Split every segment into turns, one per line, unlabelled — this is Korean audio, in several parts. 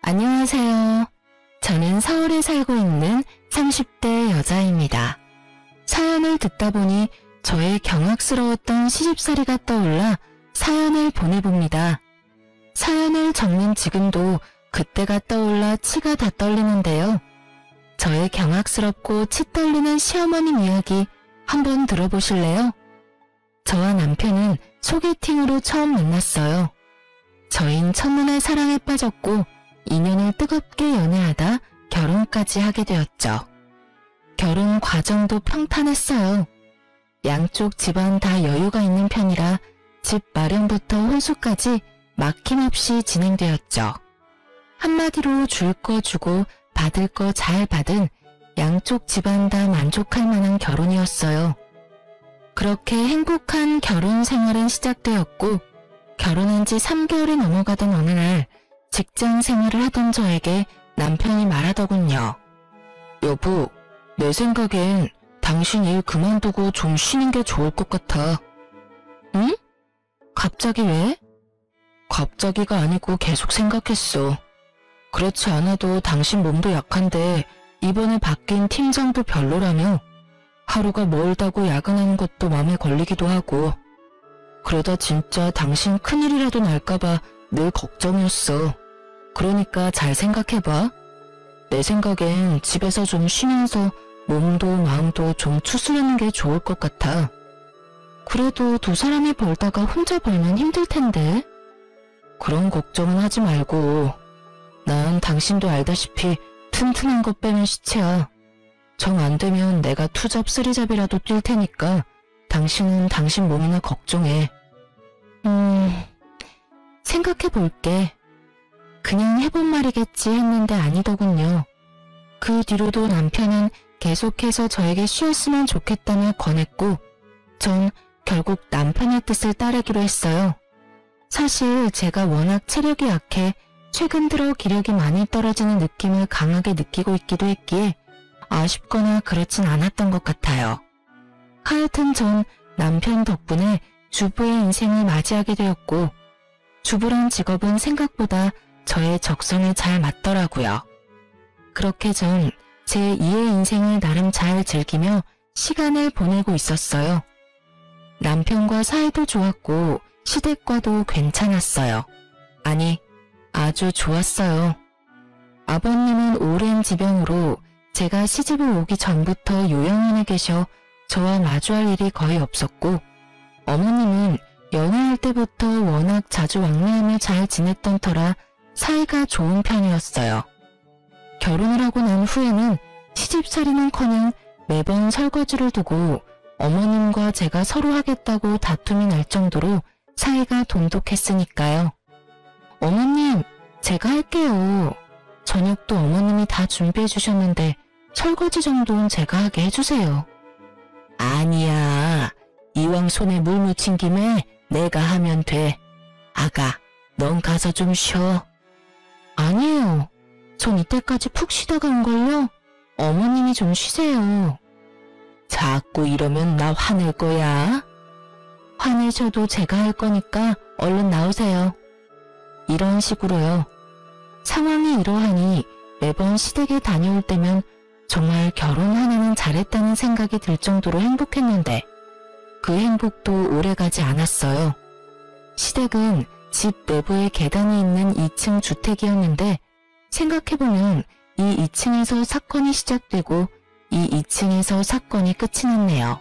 안녕하세요. 저는 서울에 살고 있는 30대 여자입니다. 사연을 듣다 보니 저의 경악스러웠던 시집살이가 떠올라 사연을 보내봅니다. 사연을 적는 지금도 그때가 떠올라 치가 다 떨리는데요. 저의 경악스럽고 치 떨리는 시어머님 이야기 한번 들어보실래요? 저와 남편은 소개팅으로 처음 만났어요. 저흰 첫눈에 사랑에 빠졌고 2년을 뜨겁게 연애하다 결혼까지 하게 되었죠. 결혼 과정도 평탄했어요. 양쪽 집안 다 여유가 있는 편이라 집 마련부터 혼수까지 막힘없이 진행되었죠. 한마디로 줄 거 주고 받을 거 잘 받은 양쪽 집안 다 만족할 만한 결혼이었어요. 그렇게 행복한 결혼 생활은 시작되었고 결혼한 지 3개월이 넘어가던 어느 날 직장 생활을 하던 저에게 남편이 말하더군요. 여보, 내 생각엔 당신 일 그만두고 좀 쉬는 게 좋을 것 같아. 응? 갑자기 왜? 갑자기가 아니고 계속 생각했어. 그렇지 않아도 당신 몸도 약한데 이번에 바뀐 팀장도 별로라며 하루가 멀다고 야근하는 것도 맘에 걸리기도 하고 그러다 진짜 당신 큰일이라도 날까봐 늘 걱정이었어. 그러니까 잘 생각해봐. 내 생각엔 집에서 좀 쉬면서 몸도 마음도 좀 추스르는 게 좋을 것 같아. 그래도 두 사람이 벌다가 혼자 벌면 힘들 텐데. 그런 걱정은 하지 말고. 난 당신도 알다시피 튼튼한 거 빼면 시체야. 정 안 되면 내가 투잡 쓰리잡이라도 뛸 테니까 당신은 당신 몸이나 걱정해. 생각해 볼게. 그냥 해본 말이겠지 했는데 아니더군요. 그 뒤로도 남편은 계속해서 저에게 쉬었으면 좋겠다며 권했고 전 결국 남편의 뜻을 따르기로 했어요. 사실 제가 워낙 체력이 약해 최근 들어 기력이 많이 떨어지는 느낌을 강하게 느끼고 있기도 했기에 아쉽거나 그렇진 않았던 것 같아요. 하여튼 전 남편 덕분에 주부의 인생을 맞이하게 되었고 주부란 직업은 생각보다 저의 적성에 잘 맞더라고요. 그렇게 전 제 2의 인생을 나름 잘 즐기며 시간을 보내고 있었어요. 남편과 사이도 좋았고 시댁과도 괜찮았어요. 아니, 아주 좋았어요. 아버님은 오랜 지병으로 제가 시집을 오기 전부터 요양원에 계셔 저와 마주할 일이 거의 없었고 어머님은 연애할 때부터 워낙 자주 왕래하며 잘 지냈던 터라 사이가 좋은 편이었어요. 결혼을 하고 난 후에는 시집살이는커녕 매번 설거지를 두고 어머님과 제가 서로 하겠다고 다툼이 날 정도로 사이가 돈독했으니까요. 어머님, 제가 할게요. 저녁도 어머님이 다 준비해 주셨는데 설거지 정도는 제가 하게 해주세요. 아니야. 이왕 손에 물 묻힌 김에 내가 하면 돼. 아가, 넌 가서 좀 쉬어. 아니에요. 전 이때까지 푹 쉬다가 온걸요. 어머님이 좀 쉬세요. 자꾸 이러면 나 화낼 거야. 화내셔도 제가 할 거니까 얼른 나오세요. 이런 식으로요. 상황이 이러하니 매번 시댁에 다녀올 때면 정말 결혼 하나는 잘했다는 생각이 들 정도로 행복했는데 그 행복도 오래가지 않았어요. 시댁은 집 내부에 계단이 있는 2층 주택이었는데 생각해보면 이 2층에서 사건이 시작되고 이 2층에서 사건이 끝이 났네요.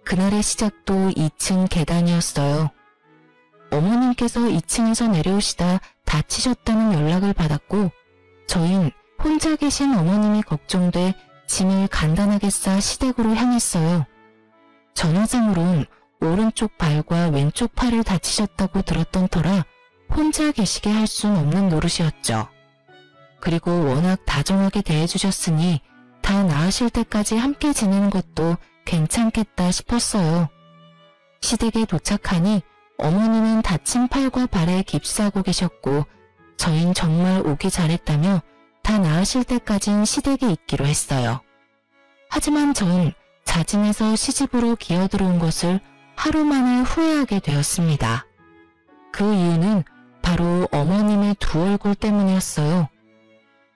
그날의 시작도 2층 계단이었어요. 어머님께서 2층에서 내려오시다 다치셨다는 연락을 받았고 저흰 혼자 계신 어머님이 걱정돼 짐을 간단하게 싸 시댁으로 향했어요. 전화상으론 오른쪽 발과 왼쪽 팔을 다치셨다고 들었던 터라 혼자 계시게 할 순 없는 노릇이었죠. 그리고 워낙 다정하게 대해주셨으니 다 나으실 때까지 함께 지내는 것도 괜찮겠다 싶었어요. 시댁에 도착하니 어머님은 다친 팔과 발에 깁스하고 계셨고 저흰 정말 오기 잘했다며 다 나으실 때까진 시댁에 있기로 했어요. 하지만 전 자진해서 시집으로 기어들어온 것을 하루 만에 후회하게 되었습니다. 그 이유는 바로 어머님의 두 얼굴 때문이었어요.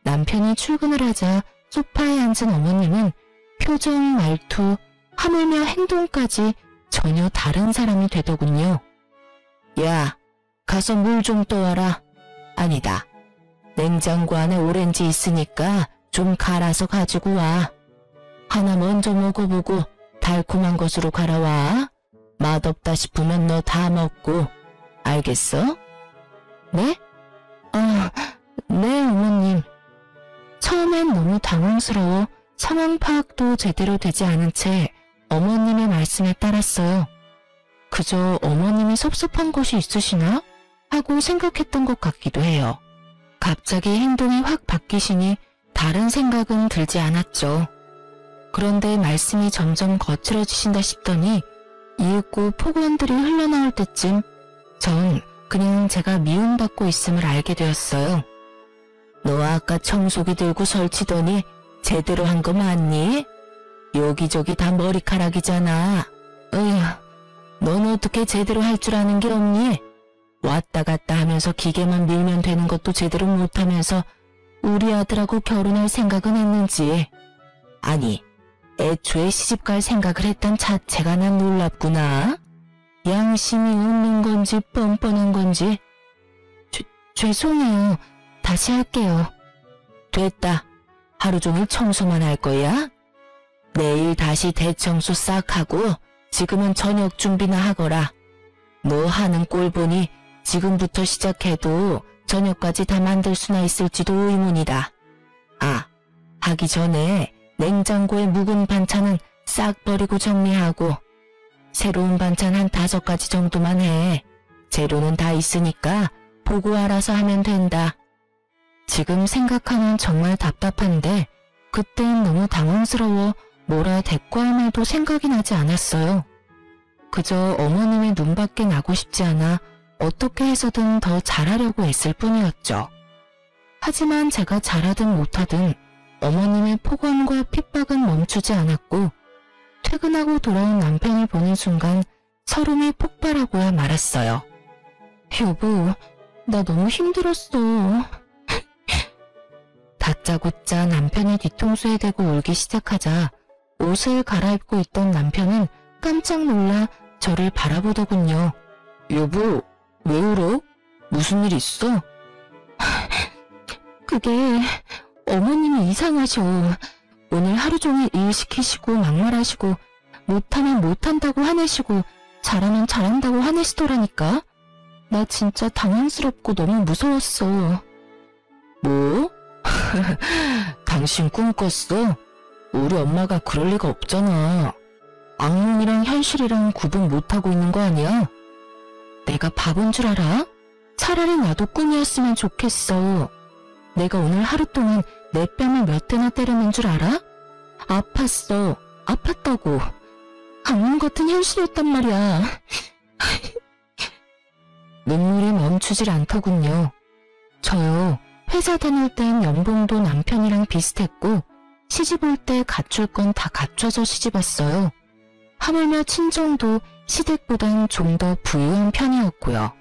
남편이 출근을 하자 소파에 앉은 어머님은 표정, 말투, 하물며 행동까지 전혀 다른 사람이 되더군요. 야, 가서 물 좀 떠와라. 아니다. 냉장고 안에 오렌지 있으니까 좀 갈아서 가지고 와. 하나 먼저 먹어보고 달콤한 것으로 갈아와. 맛없다 싶으면 너 다 먹고. 알겠어? 네? 네, 어머님. 처음엔 너무 당황스러워 상황 파악도 제대로 되지 않은 채 어머님의 말씀에 따랐어요. 그저 어머님이 섭섭한 것이 있으시나? 하고 생각했던 것 같기도 해요. 갑자기 행동이 확 바뀌시니 다른 생각은 들지 않았죠. 그런데 말씀이 점점 거칠어지신다 싶더니 이윽고 폭언들이 흘러나올 때쯤 전 그냥 제가 미움받고 있음을 알게 되었어요. 너 아까 청소기 들고 설치더니 제대로 한 거 맞니? 여기저기 다 머리카락이잖아. 어휴, 넌 어떻게 제대로 할 줄 아는 게 없니? 왔다 갔다 하면서 기계만 밀면 되는 것도 제대로 못하면서 우리 아들하고 결혼할 생각은 했는지. 아니, 애초에 시집갈 생각을 했던 자체가 난 놀랍구나. 양심이 없는 건지 뻔뻔한 건지. 죄송해요. 다시 할게요. 됐다. 하루 종일 청소만 할 거야? 내일 다시 대청소 싹 하고 지금은 저녁 준비나 하거라. 너 하는 꼴 보니 지금부터 시작해도 저녁까지 다 만들 수나 있을지도 의문이다. 아, 하기 전에 냉장고에 묵은 반찬은 싹 버리고 정리하고 새로운 반찬 한 5가지 정도만 해. 재료는 다 있으니까 보고 알아서 하면 된다. 지금 생각하면 정말 답답한데 그땐 너무 당황스러워 뭐라 대꾸할 말도 생각이 나지 않았어요. 그저 어머님의 눈밖에 나고 싶지 않아 어떻게 해서든 더 잘하려고 애쓸 뿐이었죠. 하지만 제가 잘하든 못하든 어머님의 폭언과 핍박은 멈추지 않았고 퇴근하고 돌아온 남편을 보는 순간 서름이 폭발하고야 말았어요. 여보, 나 너무 힘들었어. 다짜고짜 남편의 뒤통수에 대고 울기 시작하자 옷을 갈아입고 있던 남편은 깜짝 놀라 저를 바라보더군요. 여보, 왜 울어? 무슨 일 있어? 그게 어머님이 이상하셔. 오늘 하루 종일 일 시키시고 막말하시고 못하면 못한다고 화내시고 잘하면 잘한다고 화내시더라니까. 나 진짜 당황스럽고 너무 무서웠어. 뭐? 당신 꿈 꿨어? 우리 엄마가 그럴 리가 없잖아. 악몽이랑 현실이랑 구분 못하고 있는 거 아니야? 내가 바본 줄 알아? 차라리 나도 꿈이었으면 좋겠어. 내가 오늘 하루 동안 내 뺨을 몇 대나 때렸는 줄 알아? 아팠어. 아팠다고. 악몽 같은 현실이었단 말이야. 눈물이 멈추질 않더군요. 저요. 회사 다닐 땐 연봉도 남편이랑 비슷했고 시집 올 때 갖출 건 다 갖춰서 시집 왔어요. 하물며 친정도 시댁보단 좀 더 부유한 편이었고요.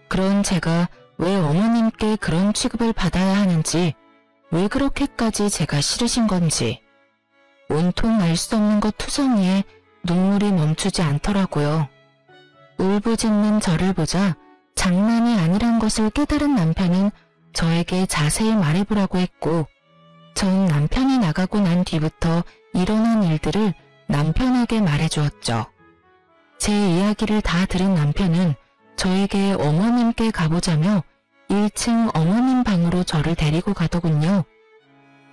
그런 제가 왜 어머님께 그런 취급을 받아야 하는지, 왜 그렇게까지 제가 싫으신 건지 온통 알 수 없는 것 투성이에 눈물이 멈추지 않더라고요. 울부짖는 저를 보자 장난이 아니란 것을 깨달은 남편은 저에게 자세히 말해보라고 했고 전 남편이 나가고 난 뒤부터 일어난 일들을 남편에게 말해주었죠. 제 이야기를 다 들은 남편은 저에게 어머님께 가보자며 1층 어머님 방으로 저를 데리고 가더군요.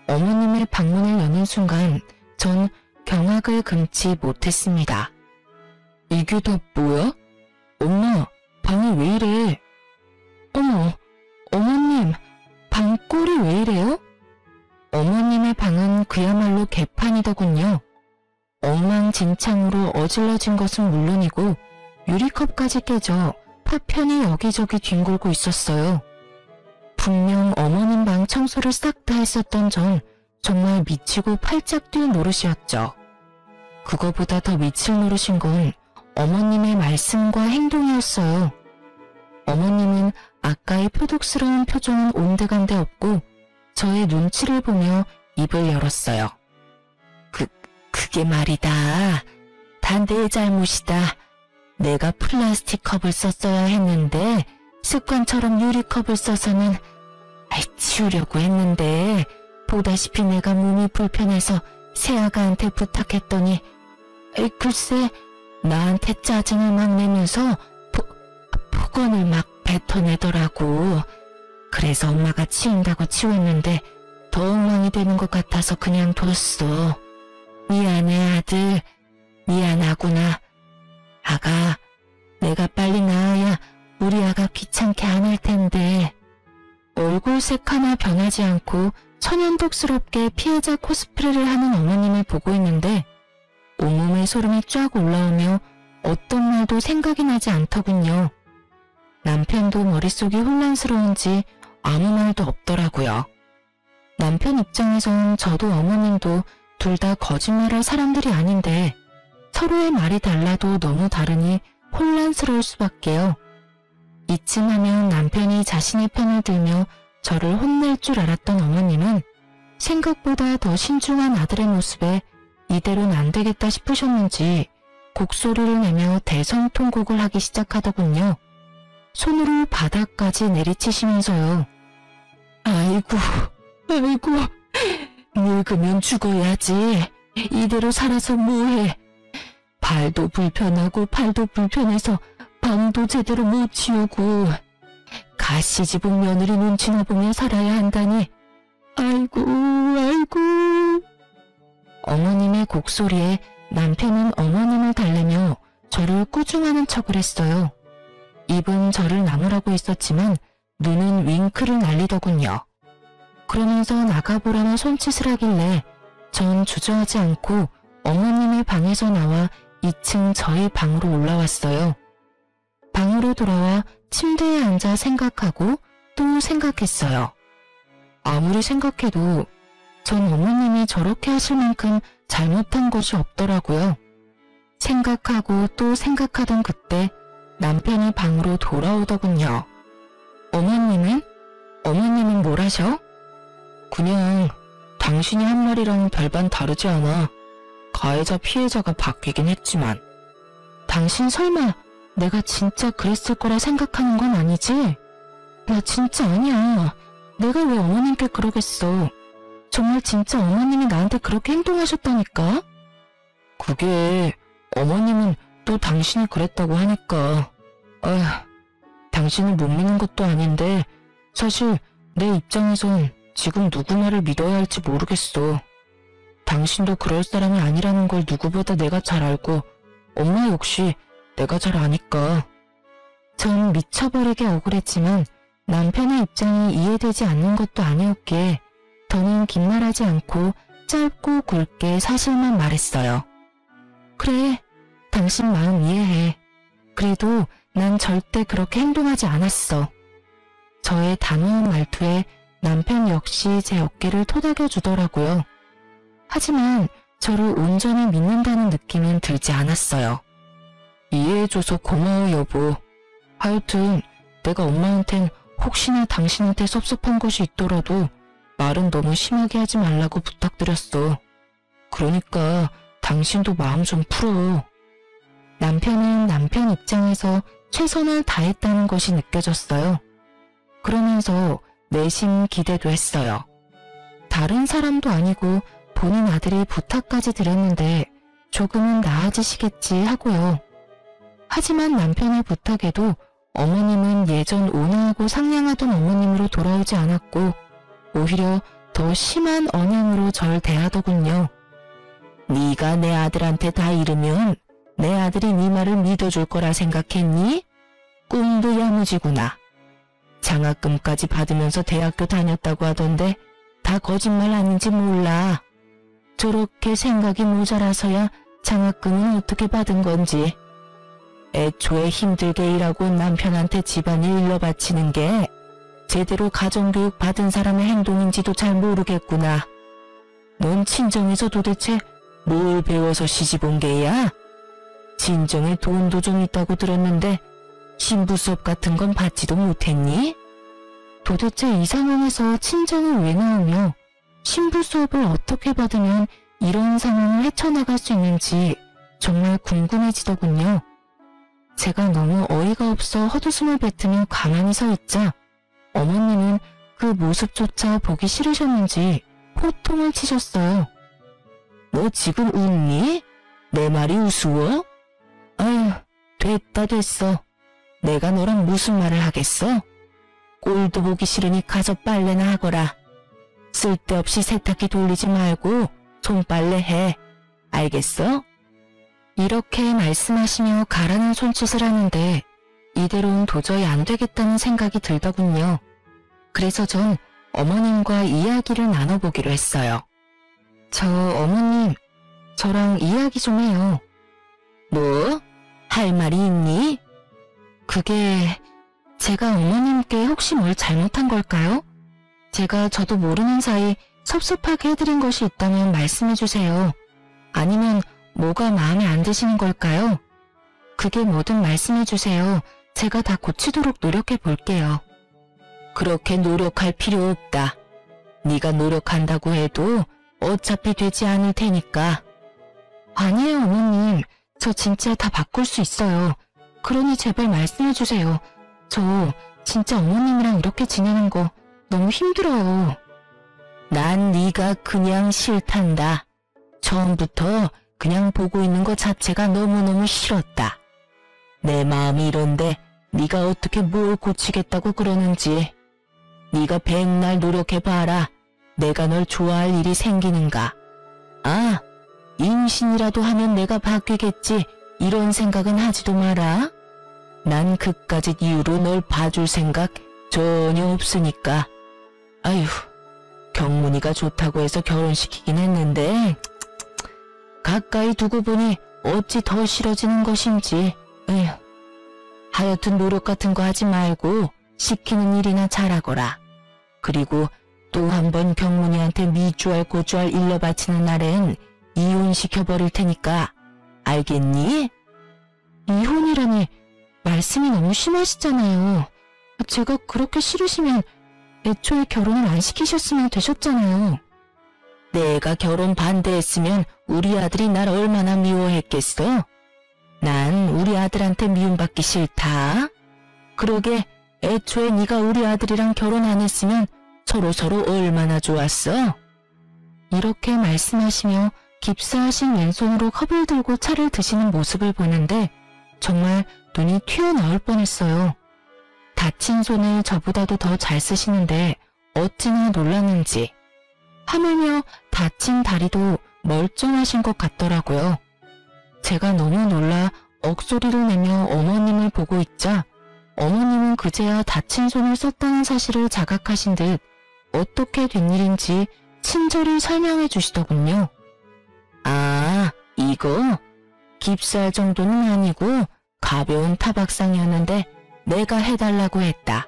어머님의 방문을 여는 순간 전 경악을 금치 못했습니다. 이게 다 뭐야? 엄마, 방이 왜 이래? 어머, 어머님, 방 꼴이 왜 이래요? 어머님의 방은 그야말로 개판이더군요. 엉망진창으로 어질러진 것은 물론이고 유리컵까지 깨져 파편이 여기저기 뒹굴고 있었어요. 분명 어머님 방 청소를 싹 다 했었던 전 정말 미치고 팔짝 뛸 노릇이었죠. 그거보다 더 미칠 노릇인 건 어머님의 말씀과 행동이었어요. 어머님은 아까의 표독스러운 표정은 온데간데 없고 저의 눈치를 보며 입을 열었어요. 그게 말이다. 다 내 잘못이다. 내가 플라스틱 컵을 썼어야 했는데 습관처럼 유리컵을 써서는 치우려고 했는데 보다시피 내가 몸이 불편해서 새아가한테 부탁했더니 글쎄 나한테 짜증을 막 내면서 폭언을 막 뱉어내더라고. 그래서 엄마가 치운다고 치웠는데 더 엉망이 되는 것 같아서 그냥 뒀어. 미안해 아들. 미안하구나. 아가, 내가 빨리 나아야 우리 아가 귀찮게 안 할 텐데. 얼굴색 하나 변하지 않고 천연덕스럽게 피해자 코스프레를 하는 어머님을 보고 있는데 온몸에 소름이 쫙 올라오며 어떤 말도 생각이 나지 않더군요. 남편도 머릿속이 혼란스러운지 아무 말도 없더라고요. 남편 입장에선 저도 어머님도 둘 다 거짓말할 사람들이 아닌데 서로의 말이 달라도 너무 다르니 혼란스러울 수밖에요. 이쯤 하면 남편이 자신의 편을 들며 저를 혼낼 줄 알았던 어머님은 생각보다 더 신중한 아들의 모습에 이대로는 안 되겠다 싶으셨는지 곡소리를 내며 대성통곡을 하기 시작하더군요. 손으로 바닥까지 내리치시면서요. 아이고, 늙으면 죽어야지. 이대로 살아서 뭐해. 발도 불편하고 팔도 불편해서 방도 제대로 못 치우고 가시집은 며느리 눈치나 보며 살아야 한다니. 아이고. 어머님의 곡소리에 남편은 어머님을 달래며 저를 꾸중하는 척을 했어요. 입은 저를 나무라고 했었지만 눈은 윙크를 날리더군요. 그러면서 나가보라는 손짓을 하길래 전 주저하지 않고 어머님의 방에서 나와 2층 저희 방으로 올라왔어요. 방으로 돌아와 침대에 앉아 생각하고 또 생각했어요. 아무리 생각해도 전 어머님이 저렇게 하실 만큼 잘못한 것이 없더라고요. 생각하고 또 생각하던 그때 남편이 방으로 돌아오더군요. 어머님은 뭘 하셔? 그냥 당신이 한 말이랑 별반 다르지 않아. 가해자 피해자가 바뀌긴 했지만. 당신 설마 내가 진짜 그랬을 거라 생각하는 건 아니지? 나 진짜 아니야. 내가 왜 어머님께 그러겠어. 정말 진짜 어머님이 나한테 그렇게 행동하셨다니까? 그게 어머님은 또 당신이 그랬다고 하니까. 당신을 못 믿는 것도 아닌데 사실 내 입장에선 지금 누구 말을 믿어야 할지 모르겠어. 당신도 그럴 사람이 아니라는 걸 누구보다 내가 잘 알고 엄마 역시 내가 잘 아니까. 전 미쳐버리게 억울했지만 남편의 입장이 이해되지 않는 것도 아니었기에 더는 긴 말하지 않고 짧고 굵게 사실만 말했어요. 그래, 당신 마음 이해해. 그래도 난 절대 그렇게 행동하지 않았어. 저의 단호한 말투에 남편 역시 제 어깨를 토닥여 주더라고요. 하지만 저를 온전히 믿는다는 느낌은 들지 않았어요. 이해해줘서 고마워 여보. 하여튼 내가 엄마한텐 혹시나 당신한테 섭섭한 것이 있더라도 말은 너무 심하게 하지 말라고 부탁드렸어. 그러니까 당신도 마음 좀 풀어. 남편은 남편 입장에서 최선을 다했다는 것이 느껴졌어요. 그러면서 내심 기대도 했어요. 다른 사람도 아니고 본인 아들이 부탁까지 드렸는데 조금은 나아지시겠지 하고요. 하지만 남편의 부탁에도 어머님은 예전 온화하고 상냥하던 어머님으로 돌아오지 않았고 오히려 더 심한 언양으로 절 대하더군요. 네가 내 아들한테 다 이르면 내 아들이 네 말을 믿어줄 거라 생각했니? 꿈도 야무지구나. 장학금까지 받으면서 대학교 다녔다고 하던데 다 거짓말 아닌지 몰라. 저렇게 생각이 모자라서야 장학금은 어떻게 받은 건지. 애초에 힘들게 일하고 남편한테 집안일 일러 바치는 게 제대로 가정교육 받은 사람의 행동인지도 잘 모르겠구나. 넌 친정에서 도대체 뭘 배워서 시집 온 게야? 진정에 돈도 좀 있다고 들었는데 신부 수업 같은 건 받지도 못했니? 도대체 이 상황에서 친정을 왜 나오며 신부 수업을 어떻게 받으면 이런 상황을 헤쳐나갈 수 있는지 정말 궁금해지더군요. 제가 너무 어이가 없어 헛웃음을 뱉으며 가만히 서 있자 어머님은 그 모습조차 보기 싫으셨는지 호통을 치셨어요. 너 지금 웃니? 내 말이 우스워? 아휴, 됐어. 내가 너랑 무슨 말을 하겠어? 꼴도 보기 싫으니 가서 빨래나 하거라. 쓸데없이 세탁기 돌리지 말고 손빨래 해. 알겠어? 이렇게 말씀하시며 가라는 손짓을 하는데 이대로는 도저히 안 되겠다는 생각이 들더군요. 그래서 전 어머님과 이야기를 나눠보기로 했어요. 저 어머님, 저랑 이야기 좀 해요. 뭐? 할 말이 있니? 그게 제가 어머님께 혹시 뭘 잘못한 걸까요? 제가 저도 모르는 사이 섭섭하게 해드린 것이 있다면 말씀해주세요. 아니면 뭐가 마음에 안 드시는 걸까요? 그게 뭐든 말씀해주세요. 제가 다 고치도록 노력해 볼게요. 그렇게 노력할 필요 없다. 네가 노력한다고 해도 어차피 되지 않을 테니까. 아니에요, 어머님. 저 진짜 다 바꿀 수 있어요. 그러니 제발 말씀해주세요. 저 진짜 어머님이랑 이렇게 지내는 거 너무 힘들어요. 난 네가 그냥 싫단다. 처음부터 그냥 보고 있는 것 자체가 너무너무 싫었다. 내 마음이 이런데 네가 어떻게 뭘 고치겠다고 그러는지. 네가 백날 노력해봐라. 내가 널 좋아할 일이 생기는가. 아, 임신이라도 하면 내가 바뀌겠지. 이런 생각은 하지도 마라. 난 그까짓 이유로 널 봐줄 생각 전혀 없으니까. 아휴, 경문이가 좋다고 해서 결혼시키긴 했는데 가까이 두고 보니 어찌 더 싫어지는 것인지. 에휴, 하여튼 노력 같은 거 하지 말고 시키는 일이나 잘하거라. 그리고 또 한 번 경문이한테 미주알 고주알 일러 바치는 날엔 이혼시켜버릴 테니까. 알겠니? 이혼이라니 말씀이 너무 심하시잖아요. 제가 그렇게 싫으시면 애초에 결혼을 안 시키셨으면 되셨잖아요. 내가 결혼 반대했으면 우리 아들이 날 얼마나 미워했겠어? 난 우리 아들한테 미움받기 싫다. 그러게 애초에 네가 우리 아들이랑 결혼 안 했으면 서로 얼마나 좋았어? 이렇게 말씀하시며 깁스하신 왼손으로 컵을 들고 차를 드시는 모습을 보는데 정말 눈이 튀어나올 뻔했어요. 다친 손을 저보다도 더 잘 쓰시는데 어찌나 놀랐는지. 하물며 다친 다리도 멀쩡하신 것 같더라고요. 제가 너무 놀라 억소리를 내며 어머님을 보고 있자 어머님은 그제야 다친 손을 썼다는 사실을 자각하신 듯 어떻게 된 일인지 친절히 설명해 주시더군요. 아, 이거? 깁스할 정도는 아니고 가벼운 타박상이었는데 내가 해달라고 했다.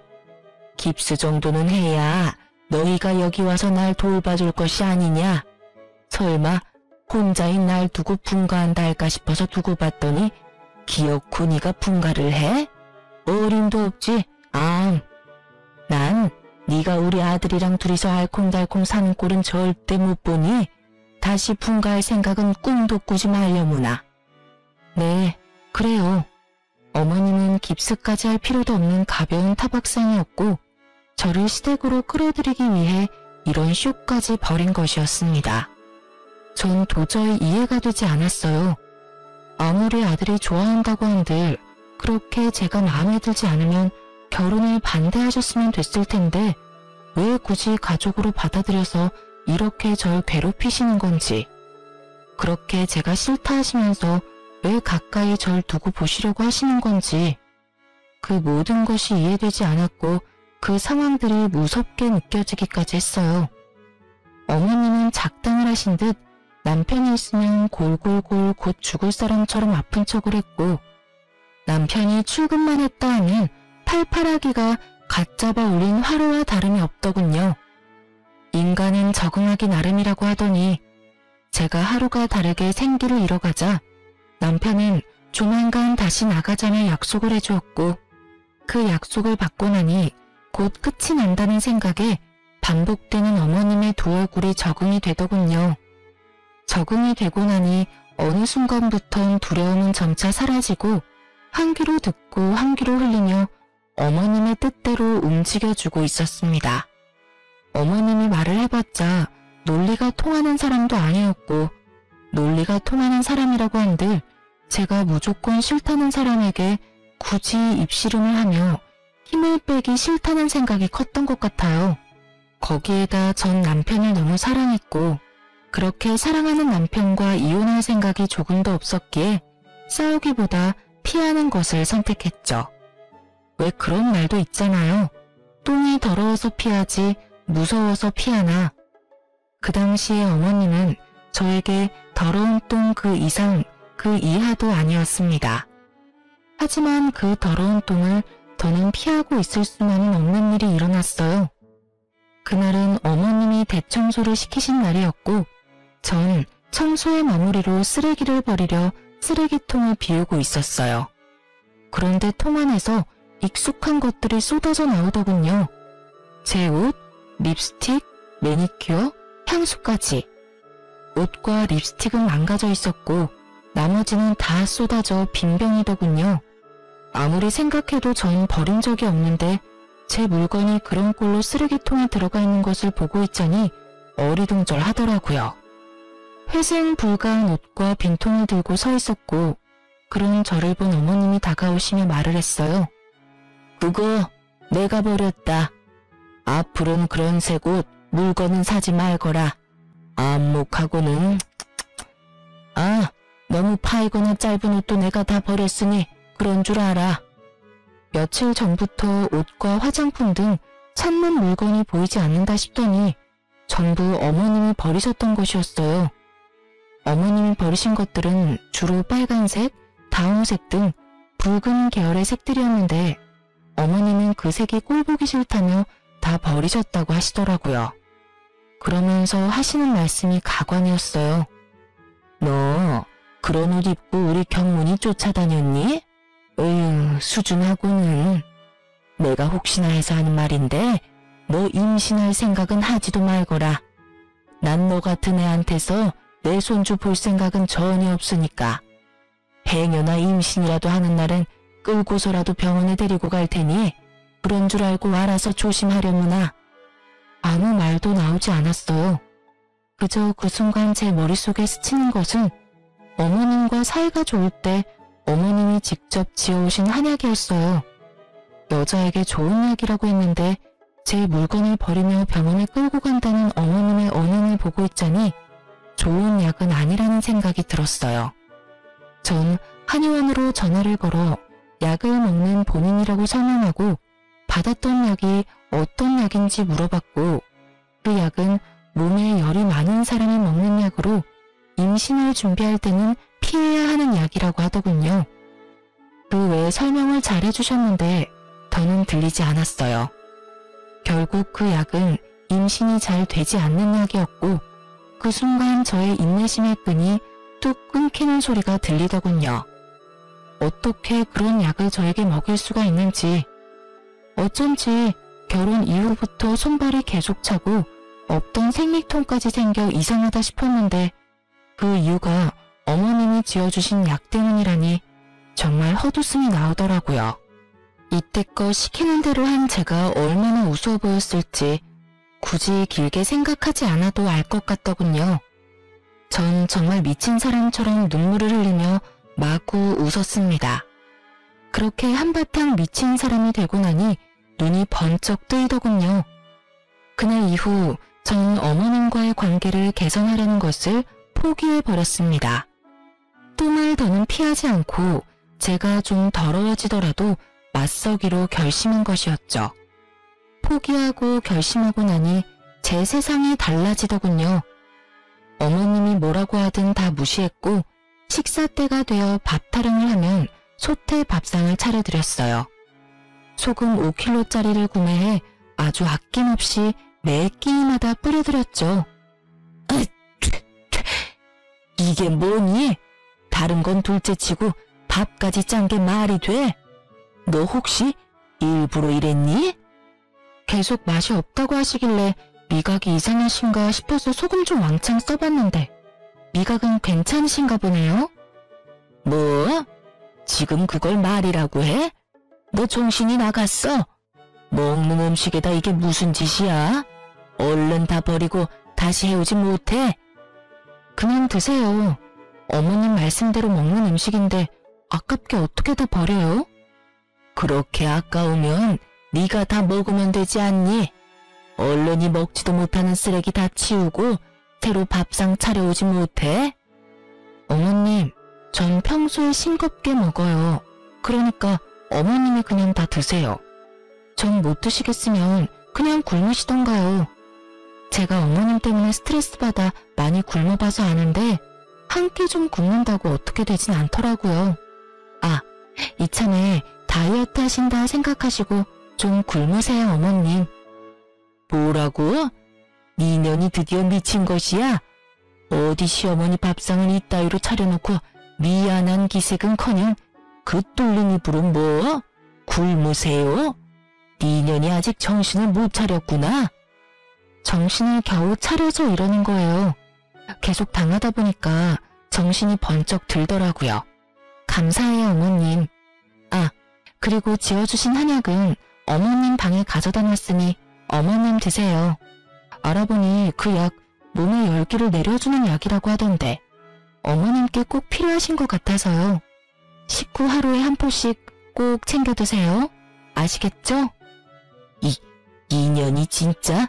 깁스 정도는 해야 너희가 여기 와서 날 돌봐줄 것이 아니냐? 설마 혼자인 날 두고 분가한다 할까 싶어서 두고 봤더니 기어코 네가 분가를 해? 어림도 없지. 난 네가 우리 아들이랑 둘이서 알콩달콩 사는 꼴은 절대 못 보니 다시 분가할 생각은 꿈도 꾸지 말려무나. 네, 그래요. 어머님은 깁스까지 할 필요도 없는 가벼운 타박상이었고 저를 시댁으로 끌어들이기 위해 이런 쇼까지 벌인 것이었습니다. 전 도저히 이해가 되지 않았어요. 아무리 아들이 좋아한다고 한들 그렇게 제가 마음에 들지 않으면 결혼을 반대하셨으면 됐을 텐데 왜 굳이 가족으로 받아들여서 이렇게 절 괴롭히시는 건지. 그렇게 제가 싫다 하시면서 왜 가까이 절 두고 보시려고 하시는 건지. 그 모든 것이 이해되지 않았고 그 상황들이 무섭게 느껴지기까지 했어요. 어머님은 작당을 하신 듯 남편이 있으면 골골골 곧 죽을 사람처럼 아픈 척을 했고 남편이 출근만 했다 하면 팔팔하기가 갓 잡아 올린 화로와 다름이 없더군요. 인간은 적응하기 나름이라고 하더니 제가 하루가 다르게 생기를 잃어가자 남편은 조만간 다시 나가자며 약속을 해주었고 그 약속을 받고 나니 곧 끝이 난다는 생각에 반복되는 어머님의 두 얼굴이 적응이 되더군요. 적응이 되고 나니 어느 순간부턴 두려움은 점차 사라지고 한 귀로 듣고 한 귀로 흘리며 어머님의 뜻대로 움직여주고 있었습니다. 어머님이 말을 해봤자 논리가 통하는 사람도 아니었고 논리가 통하는 사람이라고 한들 제가 무조건 싫다는 사람에게 굳이 입씨름을 하며 힘을 빼기 싫다는 생각이 컸던 것 같아요. 거기에다 전 남편을 너무 사랑했고 그렇게 사랑하는 남편과 이혼할 생각이 조금도 없었기에 싸우기보다 피하는 것을 선택했죠. 왜 그런 말도 있잖아요. 똥이 더러워서 피하지 무서워서 피하나. 그 당시에 어머님은 저에게 더러운 똥 그 이상 그 이하도 아니었습니다. 하지만 그 더러운 똥을 더는 피하고 있을 수만은 없는 일이 일어났어요. 그날은 어머님이 대청소를 시키신 날이었고 전 청소의 마무리로 쓰레기를 버리려 쓰레기통을 비우고 있었어요. 그런데 통 안에서 익숙한 것들이 쏟아져 나오더군요. 제 옷, 립스틱, 매니큐어, 향수까지. 옷과 립스틱은 망가져 있었고 나머지는 다 쏟아져 빈병이더군요. 아무리 생각해도 전 버린 적이 없는데 제 물건이 그런 꼴로 쓰레기통에 들어가 있는 것을 보고 있자니 어리둥절하더라고요. 회생 불가한 옷과 빈통을 들고 서 있었고 그런 저를 본 어머님이 다가오시며 말을 했어요. 그거 내가 버렸다. 앞으로는 그런 색 옷, 물건은 사지 말거라. 안목하고는 너무 파이거나 짧은 옷도 내가 다 버렸으니 그런 줄 알아. 며칠 전부터 옷과 화장품 등 찾는 물건이 보이지 않는다 싶더니 전부 어머님이 버리셨던 것이었어요. 어머님이 버리신 것들은 주로 빨간색, 다홍색 등 붉은 계열의 색들이었는데 어머님은 그 색이 꼴보기 싫다며 다 버리셨다고 하시더라고요. 그러면서 하시는 말씀이 가관이었어요. 너 그런 옷 입고 우리 경문이 쫓아다녔니? 수준하고는. 내가 혹시나 해서 하는 말인데 너 임신할 생각은 하지도 말거라. 난 너 같은 애한테서 내 손주 볼 생각은 전혀 없으니까. 해녀나 임신이라도 하는 날은 끌고서라도 병원에 데리고 갈 테니 그런 줄 알고 알아서 조심하려무나. 아무 말도 나오지 않았어요. 그저 그 순간 제 머릿속에 스치는 것은 어머님과 사이가 좋을 때 어머님이 직접 지어오신 한약이었어요. 여자에게 좋은 약이라고 했는데 제 물건을 버리며 병원에 끌고 간다는 어머님의 언행을 보고 있자니 좋은 약은 아니라는 생각이 들었어요. 전 한의원으로 전화를 걸어 약을 먹는 본인이라고 설명하고 받았던 약이 어떤 약인지 물어봤고 그 약은 몸에 열이 많은 사람이 먹는 약으로 임신을 준비할 때는 피해야 하는 약이라고 하더군요. 그 외에 설명을 잘 해주셨는데 더는 들리지 않았어요. 결국 그 약은 임신이 잘 되지 않는 약이었고 그 순간 저의 인내심의 끈이 뚝 끊기는 소리가 들리더군요. 어떻게 그런 약을 저에게 먹일 수가 있는지. 어쩐지 결혼 이후부터 손발이 계속 차고 없던 생리통까지 생겨 이상하다 싶었는데 그 이유가 어머님이 지어주신 약 때문이라니 정말 헛웃음이 나오더라고요. 이때껏 시키는 대로 한 제가 얼마나 우스워 보였을지 굳이 길게 생각하지 않아도 알 것 같더군요. 전 정말 미친 사람처럼 눈물을 흘리며 마구 웃었습니다. 그렇게 한바탕 미친 사람이 되고 나니 눈이 번쩍 뜨이더군요. 그날 이후 전 어머님과의 관계를 개선하려는 것을 포기해버렸습니다. 똥을 더는 피하지 않고 제가 좀 더러워지더라도 맞서기로 결심한 것이었죠. 포기하고 결심하고 나니 제 세상이 달라지더군요. 어머님이 뭐라고 하든 다 무시했고 식사 때가 되어 밥 타령을 하면 솥에 밥상을 차려드렸어요. 소금 5kg짜리를 구매해 아주 아낌없이 매 끼니마다 뿌려드렸죠. 이게 뭐니? 다른 건 둘째치고 밥까지 짠 게 말이 돼? 너 혹시 일부러 이랬니? 계속 맛이 없다고 하시길래 미각이 이상하신가 싶어서 소금 좀 왕창 써봤는데 미각은 괜찮으신가 보네요? 뭐? 지금 그걸 말이라고 해? 너 정신이 나갔어? 먹는 음식에다 이게 무슨 짓이야? 얼른 다 버리고 다시 해오지 못해? 그냥 드세요. 어머님 말씀대로 먹는 음식인데 아깝게 어떻게 다 버려요? 그렇게 아까우면 네가 다 먹으면 되지 않니? 얼른이 먹지도 못하는 쓰레기 다 치우고 새로 밥상 차려오지 못해? 어머님, 전 평소에 싱겁게 먹어요. 그러니까 어머님이 그냥 다 드세요. 전 못 드시겠으면 그냥 굶으시던가요. 제가 어머님 때문에 스트레스 받아 많이 굶어봐서 아는데 한 끼 좀 굶는다고 어떻게 되진 않더라고요. 아, 이참에 다이어트 하신다 생각하시고 좀 굶으세요, 어머님. 뭐라고? 니년이 드디어 미친 것이야? 어디 시어머니 밥상을 이따위로 차려놓고 미안한 기색은커녕 그 뚫린 입으로 뭐? 굶으세요? 니년이 아직 정신을 못 차렸구나. 정신을 겨우 차려서 이러는 거예요. 계속 당하다 보니까 정신이 번쩍 들더라고요. 감사해요, 어머님. 아, 그리고 지어주신 한약은 어머님 방에 가져다 놨으니 어머님 드세요. 알아보니 그 약 몸의 열기를 내려주는 약이라고 하던데 어머님께 꼭 필요하신 것 같아서요. 식후 하루에 한 포씩 꼭 챙겨 드세요. 아시겠죠? 이년이 진짜?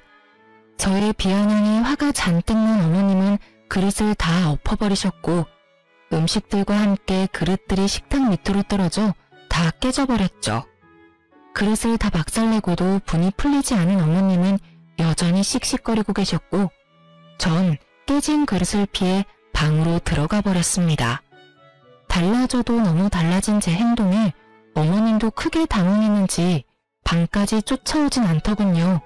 저의 비아냥에 화가 잔뜩 난 어머님은 그릇을 다 엎어버리셨고 음식들과 함께 그릇들이 식탁 밑으로 떨어져 다 깨져버렸죠. 그릇을 다 박살내고도 분이 풀리지 않은 어머님은 여전히 씩씩거리고 계셨고 전 깨진 그릇을 피해 방으로 들어가 버렸습니다. 달라져도 너무 달라진 제 행동에 어머님도 크게 당황했는지 방까지 쫓아오진 않더군요.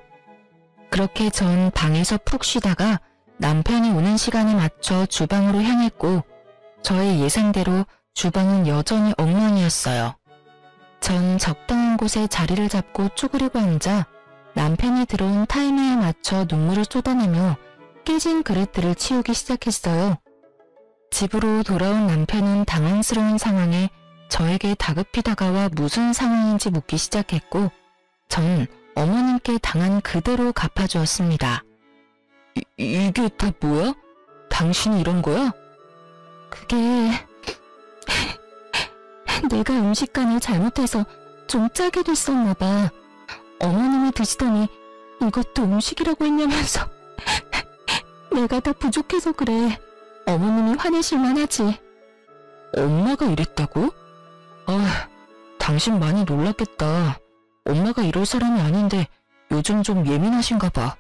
그렇게 전 방에서 푹 쉬다가 남편이 오는 시간에 맞춰 주방으로 향했고 저의 예상대로 주방은 여전히 엉망이었어요. 전 적당한 곳에 자리를 잡고 쪼그리고 앉아 남편이 들어온 타이밍에 맞춰 눈물을 쏟아내며 깨진 그릇들을 치우기 시작했어요. 집으로 돌아온 남편은 당황스러운 상황에 저에게 다급히 다가와 무슨 상황인지 묻기 시작했고 전 어머님께 당한 그대로 갚아주었습니다. 이게 다 뭐야? 당신이 이런 거야? 그게... 내가 음식간을 잘못해서 좀 짜게 됐었나 봐. 어머님이 드시더니 이것도 음식이라고 했냐면서 내가 다 부족해서 그래. 어머님이 화내실만 하지. 엄마가 이랬다고? 아, 당신 많이 놀랐겠다. 엄마가 이럴 사람이 아닌데 요즘 좀 예민하신가 봐.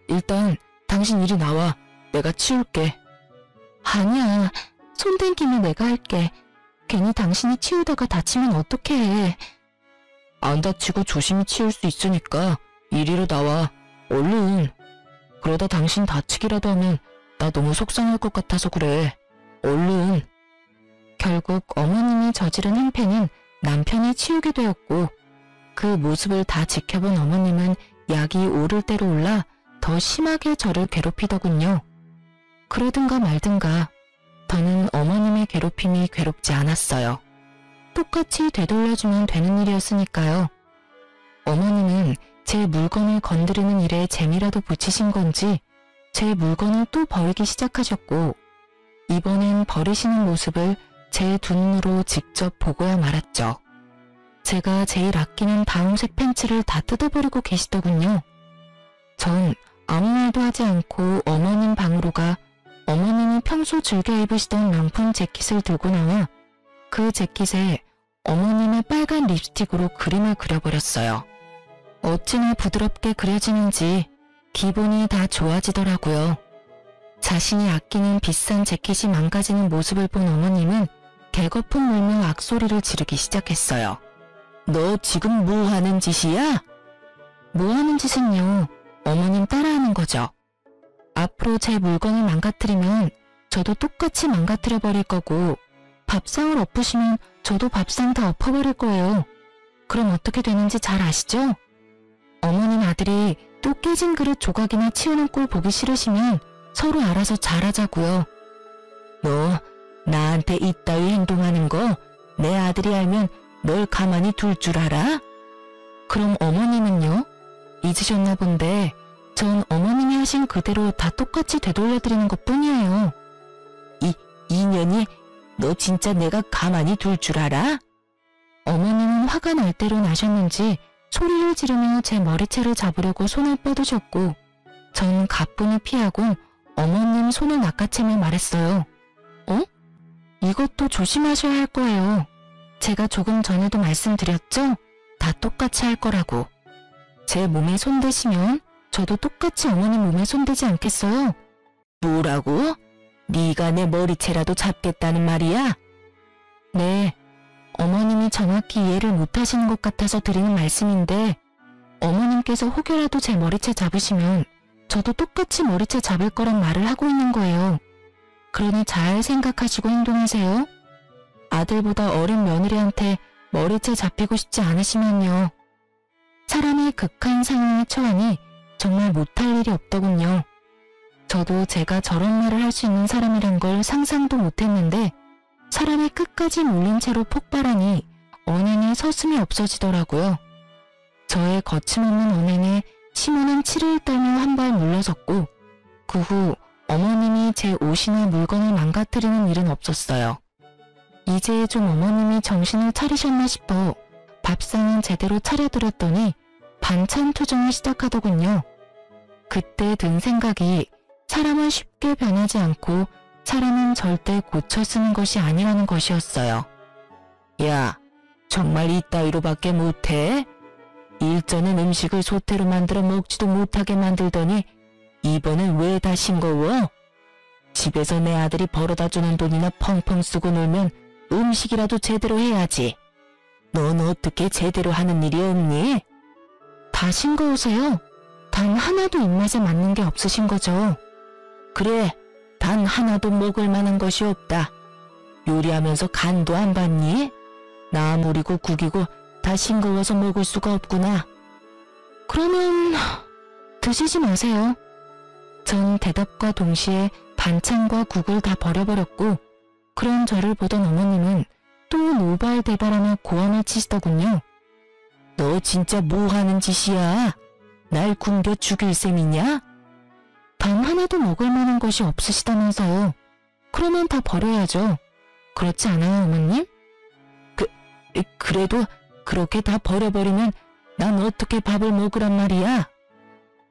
일단 당신 이리 나와. 내가 치울게. 아니야. 손댄 김에 내가 할게. 괜히 당신이 치우다가 다치면 어떡해. 안 다치고 조심히 치울 수 있으니까 이리로 나와. 얼른. 그러다 당신 다치기라도 하면 나 너무 속상할 것 같아서 그래. 얼른. 결국 어머님이 저지른 행패는 남편이 치우게 되었고 그 모습을 다 지켜본 어머님은 약이 오를 대로 올라 더 심하게 저를 괴롭히더군요. 그러든가 말든가 더는 어머님의 괴롭힘이 괴롭지 않았어요. 똑같이 되돌려주면 되는 일이었으니까요. 어머님은 제 물건을 건드리는 일에 재미라도 붙이신 건지 제 물건을 또 버리기 시작하셨고 이번엔 버리시는 모습을 제 두 눈으로 직접 보고야 말았죠. 제가 제일 아끼는 다홍색 팬츠를 다 뜯어버리고 계시더군요. 전 아무 말도 하지 않고 어머님 방으로 가 어머님이 평소 즐겨 입으시던 명품 재킷을 들고 나와 그 재킷에 어머님의 빨간 립스틱으로 그림을 그려버렸어요. 어찌나 부드럽게 그려지는지 기분이 다 좋아지더라고요. 자신이 아끼는 비싼 재킷이 망가지는 모습을 본 어머님은 개거품 물며 악소리를 지르기 시작했어요. 너 지금 뭐 하는 짓이야? 뭐 하는 짓은요? 어머님 따라하는 거죠. 앞으로 제 물건을 망가뜨리면 저도 똑같이 망가뜨려 버릴 거고 밥상을 엎으시면 저도 밥상 다 엎어버릴 거예요. 그럼 어떻게 되는지 잘 아시죠? 어머님 아들이 또 깨진 그릇 조각이나 치우는 꼴 보기 싫으시면 서로 알아서 잘하자고요. 너 나한테 이따위 행동하는 거 내 아들이 알면 널 가만히 둘 줄 알아? 그럼 어머님은요? 잊으셨나 본데 전 어머님이 하신 그대로 다 똑같이 되돌려드리는 것뿐이에요. 이년이 너 진짜 내가 가만히 둘 줄 알아? 어머님은 화가 날 대로 나셨는지 소리를 지르며 제 머리채를 잡으려고 손을 뻗으셨고 전 가뿐히 피하고 어머님 손을 낚아채며 말했어요. 이것도 조심하셔야 할 거예요. 제가 조금 전에도 말씀드렸죠? 다 똑같이 할 거라고. 제 몸에 손대시면 저도 똑같이 어머님 몸에 손대지 않겠어요? 뭐라고? 네가 내 머리채라도 잡겠다는 말이야? 네, 어머님이 정확히 이해를 못하시는 것 같아서 드리는 말씀인데 어머님께서 혹여라도 제 머리채 잡으시면 저도 똑같이 머리채 잡을 거란 말을 하고 있는 거예요. 그러니 잘 생각하시고 행동하세요. 아들보다 어린 며느리한테 머리채 잡히고 싶지 않으시면요. 사람이 극한 상황에 처하니 정말 못할 일이 없더군요. 저도 제가 저런 말을 할 수 있는 사람이란 걸 상상도 못했는데 사람이 끝까지 몰린 채로 폭발하니 언행에 서슴이 없어지더라고요. 저의 거침없는 언행에 시모는 치를 떨며 한 발 물러섰고 그 후 어머님이 제 옷이나 물건을 망가뜨리는 일은 없었어요. 이제 좀 어머님이 정신을 차리셨나 싶어 밥상은 제대로 차려드렸더니 반찬 투정을 시작하더군요. 그때 든 생각이 사람은 쉽게 변하지 않고 사람은 절대 고쳐 쓰는 것이 아니라는 것이었어요. 야, 정말 이따위로밖에 못해? 일전엔 음식을 소태로 만들어 먹지도 못하게 만들더니 이번엔 왜 다 싱거워? 집에서 내 아들이 벌어다 주는 돈이나 펑펑 쓰고 놀면 음식이라도 제대로 해야지. 넌 어떻게 제대로 하는 일이 없니? 다 싱거우세요? 단 하나도 입맛에 맞는 게 없으신 거죠? 그래, 단 하나도 먹을 만한 것이 없다. 요리하면서 간도 안 봤니? 나물이고 국이고 다 싱거워서 먹을 수가 없구나. 그러면 드시지 마세요. 전 대답과 동시에 반찬과 국을 다 버려버렸고 그런 저를 보던 어머님은 또 노발대발하며 고함을 치시더군요. 너 진짜 뭐 하는 짓이야? 날 굶겨 죽일 셈이냐? 단 하나도 먹을 만한 것이 없으시다면서요. 그러면 다 버려야죠. 그렇지 않아요, 어머님? 그래도 그렇게 다 버려버리면 난 어떻게 밥을 먹으란 말이야?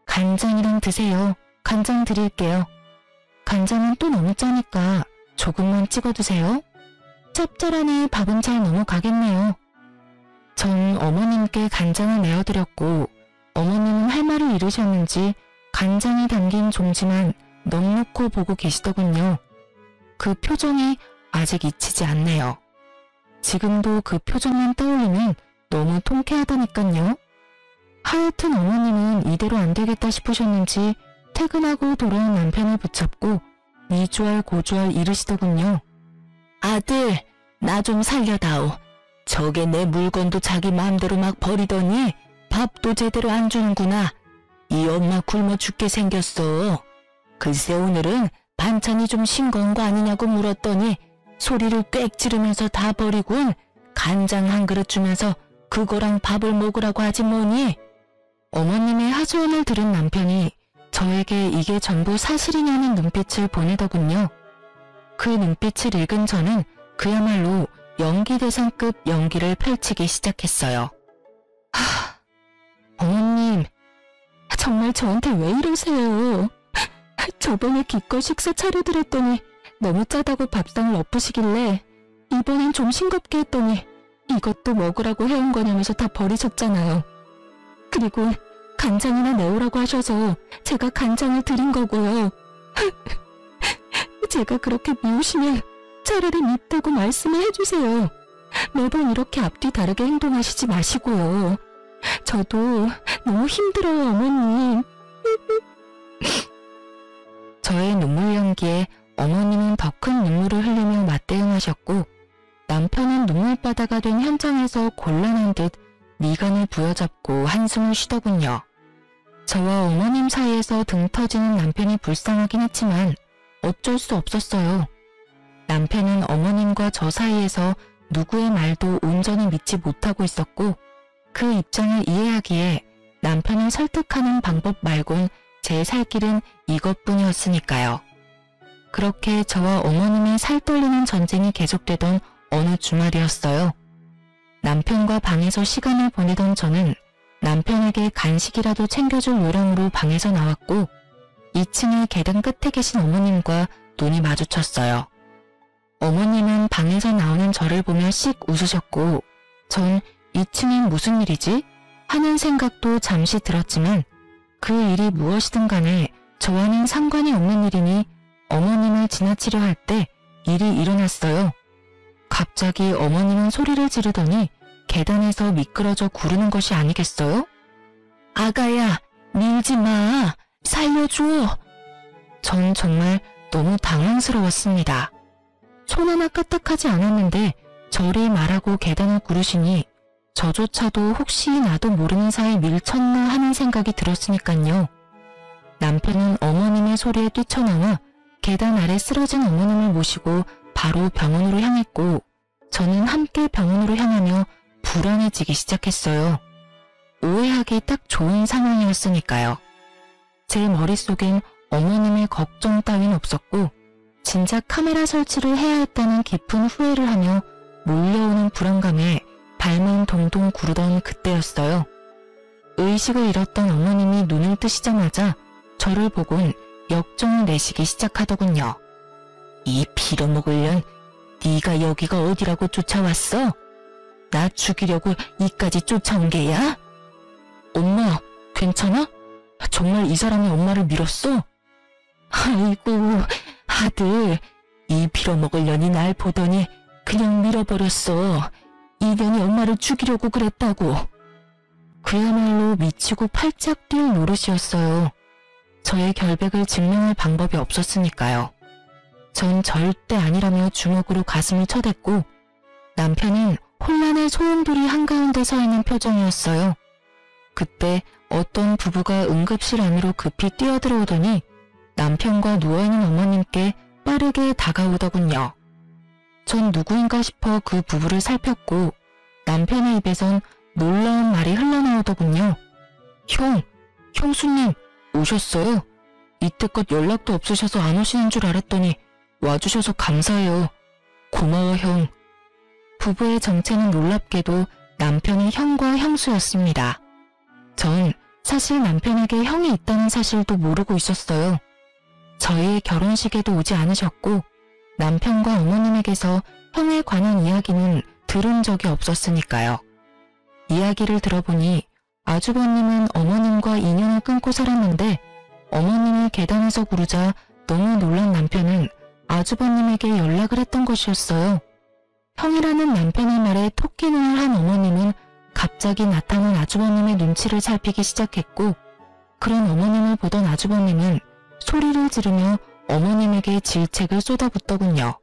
간장이랑 드세요. 간장 드릴게요. 간장은 또 너무 짜니까 조금만 찍어 드세요. 짭짤하니 밥은 잘 넘어가겠네요. 전 어머님께 간장을 내어드렸고 어머님은 할 말을 잃으셨는지 간장이 담긴 종지만 넉넉히 보고 계시더군요. 그 표정이 아직 잊히지 않네요. 지금도 그 표정만 떠올리면 너무 통쾌하다니깐요. 하여튼 어머님은 이대로 안 되겠다 싶으셨는지 퇴근하고 돌아온 남편을 붙잡고 미주알 고주알 이르시더군요. 아들, 나 좀 살려다오. 저게 내 물건도 자기 마음대로 막 버리더니 밥도 제대로 안 주는구나. 이 엄마 굶어 죽게 생겼어. 글쎄 오늘은 반찬이 좀 싱거운 거 아니냐고 물었더니 소리를 꽥 지르면서 다 버리곤 간장 한 그릇 주면서 그거랑 밥을 먹으라고 하지 뭐니? 어머님의 하소연을 들은 남편이 저에게 이게 전부 사실이냐는 눈빛을 보내더군요. 그 눈빛을 읽은 저는 그야말로 연기대상급 연기를 펼치기 시작했어요. 어머님, 정말 저한테 왜 이러세요? 저번에 기껏 식사 차려드렸더니 너무 짜다고 밥상을 엎으시길래 이번엔 좀 싱겁게 했더니 이것도 먹으라고 해온 거냐면서 다 버리셨잖아요. 그리고 간장이나 내오라고 하셔서 제가 간장을 드린 거고요. 제가 그렇게 미우시면 차라리 밉다고 말씀을 해주세요. 매번 이렇게 앞뒤 다르게 행동하시지 마시고요. 저도 너무 힘들어요, 어머님. 저의 눈물 연기에 어머님은 더 큰 눈물을 흘리며 맞대응하셨고 남편은 눈물바다가 된 현장에서 곤란한 듯 미간을 부여잡고 한숨을 쉬더군요. 저와 어머님 사이에서 등 터지는 남편이 불쌍하긴 했지만 어쩔 수 없었어요. 남편은 어머님과 저 사이에서 누구의 말도 온전히 믿지 못하고 있었고 그 입장을 이해하기에 남편을 설득하는 방법 말곤 제 살 길은 이것뿐이었으니까요. 그렇게 저와 어머님의 살떨리는 전쟁이 계속되던 어느 주말이었어요. 남편과 방에서 시간을 보내던 저는 남편에게 간식이라도 챙겨줄 요령으로 방에서 나왔고 2층의 계단 끝에 계신 어머님과 눈이 마주쳤어요. 어머님은 방에서 나오는 저를 보며 씩 웃으셨고 전 2층엔 무슨 일이지? 하는 생각도 잠시 들었지만 그 일이 무엇이든 간에 저와는 상관이 없는 일이니 어머님을 지나치려 할 때 일이 일어났어요. 갑자기 어머님은 소리를 지르더니 계단에서 미끄러져 구르는 것이 아니겠어요? 아가야, 밀지 마! 살려줘! 전 정말 너무 당황스러웠습니다. 손 하나 까딱하지 않았는데 저리 말하고 계단을 구르시니 저조차도 혹시 나도 모르는 사이 밀쳤나 하는 생각이 들었으니깐요. 남편은 어머님의 소리에 뛰쳐나와 계단 아래 쓰러진 어머님을 모시고 바로 병원으로 향했고 저는 함께 병원으로 향하며 불안해지기 시작했어요. 오해하기 딱 좋은 상황이었으니까요. 제 머릿속엔 어머님의 걱정 따윈 없었고 진작 카메라 설치를 해야 했다는 깊은 후회를 하며 몰려오는 불안감에 발만 동동 구르던 그때였어요. 의식을 잃었던 어머님이 눈을 뜨시자마자 저를 보곤 역정을 내시기 시작하더군요. 이 빌어먹을 년, 네가 여기가 어디라고 쫓아왔어? 나 죽이려고 이까지 쫓아온 게야? 엄마, 괜찮아? 정말 이 사람이 엄마를 밀었어? 아이고, 아들, 이 빌어먹을 년이 날 보더니 그냥 밀어버렸어. 이 년이 엄마를 죽이려고 그랬다고. 그야말로 미치고 팔짝 뛸 노릇이었어요. 저의 결백을 증명할 방법이 없었으니까요. 전 절대 아니라며 주먹으로 가슴을 쳐댔고 남편은 혼란의 소용돌이 한가운데 서 있는 표정이었어요. 그때 어떤 부부가 응급실 안으로 급히 뛰어들어오더니 남편과 누워있는 어머님께 빠르게 다가오더군요. 전 누구인가 싶어 그 부부를 살폈고 남편의 입에선 놀라운 말이 흘러나오더군요. 형수님 오셨어요? 이때껏 연락도 없으셔서 안 오시는 줄 알았더니 와주셔서 감사해요. 고마워 형. 부부의 정체는 놀랍게도 남편의 형과 형수였습니다. 전 사실 남편에게 형이 있다는 사실도 모르고 있었어요. 저희의 결혼식에도 오지 않으셨고 남편과 어머님에게서 형에 관한 이야기는 들은 적이 없었으니까요. 이야기를 들어보니 아주버님은 어머님과 인연을 끊고 살았는데 어머님이 계단에서 구르자 너무 놀란 남편은 아주버님에게 연락을 했던 것이었어요. 형이라는 남편의 말에 토끼눈을 한 어머님은 갑자기 나타난 아주버님의 눈치를 살피기 시작했고 그런 어머님을 보던 아주버님은 소리를 지르며 어머님에게 질책을 쏟아붓더군요.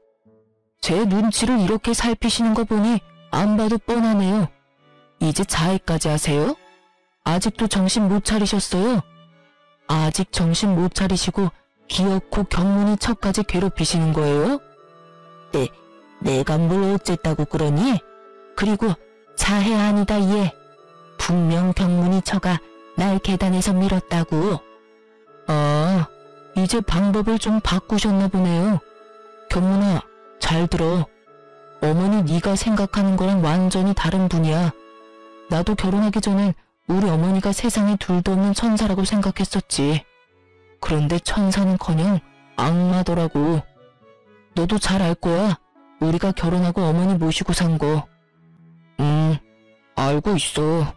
제 눈치를 이렇게 살피시는 거 보니 안 봐도 뻔하네요. 이제 자해까지 하세요? 아직도 정신 못 차리셨어요? 아직 정신 못 차리시고 기어코 경문이 척까지 괴롭히시는 거예요? 내가 뭘 어쨌다고 그러니? 그리고 자해 아니다 얘. 분명 경문이 처가 날 계단에서 밀었다고. 아, 이제 방법을 좀 바꾸셨나 보네요. 경문아, 잘 들어. 어머니 네가 생각하는 거랑 완전히 다른 분이야. 나도 결혼하기 전엔 우리 어머니가 세상에 둘도 없는 천사라고 생각했었지. 그런데 천사는커녕 악마더라고. 너도 잘 알 거야. 우리가 결혼하고 어머니 모시고 산 거. 알고 있어.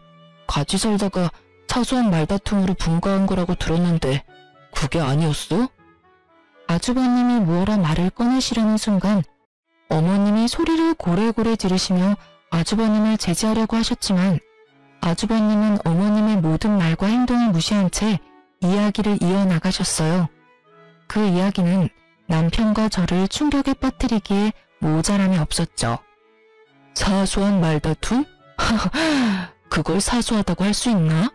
같이 살다가 사소한 말다툼으로 분가한 거라고 들었는데 그게 아니었어? 아주버님이 무어라 말을 꺼내시려는 순간 어머님이 소리를 고래고래 지르시며 아주버님을 제지하려고 하셨지만 아주버님은 어머님의 모든 말과 행동을 무시한 채 이야기를 이어나가셨어요. 그 이야기는 남편과 저를 충격에 빠뜨리기에 모자람이 없었죠. 사소한 말다툼? 그걸 사소하다고 할 수 있나?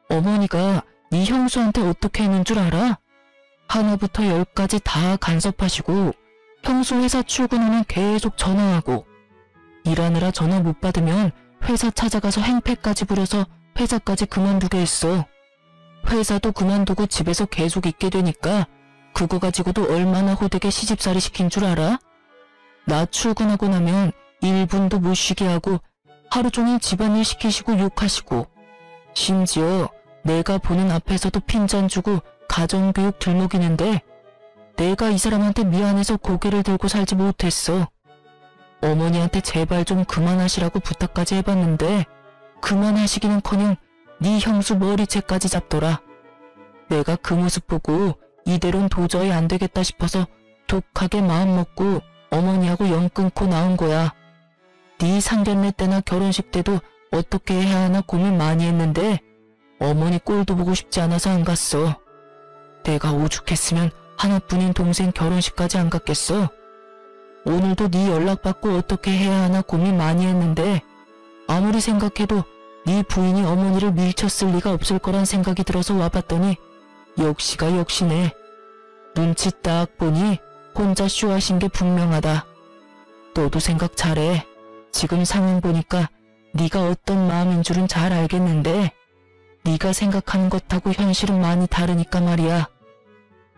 어머니가 네 형수한테 어떻게 했는 줄 알아? 하나부터 열까지 다 간섭하시고 형수 회사 출근하면 계속 전화하고 일하느라 전화 못 받으면 회사 찾아가서 행패까지 부려서 회사까지 그만두게 했어. 회사도 그만두고 집에서 계속 있게 되니까 그거 가지고도 얼마나 호되게 시집살이 시킨 줄 알아? 나 출근하고 나면 1분도 못 쉬게 하고 하루 종일 집안일 시키시고 욕하시고 심지어 내가 보는 앞에서도 핀잔 주고 가정교육 들먹이는데 내가 이 사람한테 미안해서 고개를 들고 살지 못했어. 어머니한테 제발 좀 그만하시라고 부탁까지 해봤는데 그만하시기는커녕 네 형수 머리채까지 잡더라. 내가 그 모습 보고 이대로는 도저히 안 되겠다 싶어서 독하게 마음먹고 어머니하고 연 끊고 나온 거야. 네 상견례 때나 결혼식 때도 어떻게 해야 하나 고민 많이 했는데 어머니 꼴도 보고 싶지 않아서 안 갔어. 내가 오죽했으면 하나뿐인 동생 결혼식까지 안 갔겠어. 오늘도 네 연락받고 어떻게 해야 하나 고민 많이 했는데 아무리 생각해도 네 부인이 어머니를 밀쳤을 리가 없을 거란 생각이 들어서 와봤더니 역시가 역시네. 눈치 딱 보니 혼자 쇼하신 게 분명하다. 너도 생각 잘해. 지금 상황 보니까 네가 어떤 마음인 줄은 잘 알겠는데 네가 생각하는 것하고 현실은 많이 다르니까 말이야.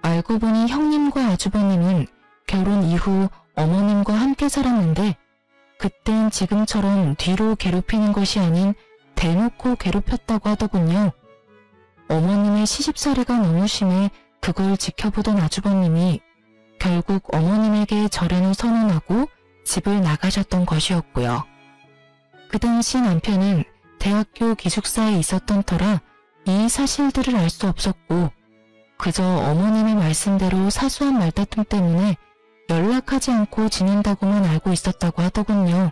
알고 보니 형님과 아주버님은 결혼 이후 어머님과 함께 살았는데 그땐 지금처럼 뒤로 괴롭히는 것이 아닌 대놓고 괴롭혔다고 하더군요. 어머님의 시집살이가 너무 심해 그걸 지켜보던 아주버님이 결국 어머님에게 절연을 선언하고 집을 나가셨던 것이었고요. 그 당시 남편은 대학교 기숙사에 있었던 터라 이 사실들을 알 수 없었고 그저 어머님의 말씀대로 사소한 말다툼 때문에 연락하지 않고 지낸다고만 알고 있었다고 하더군요.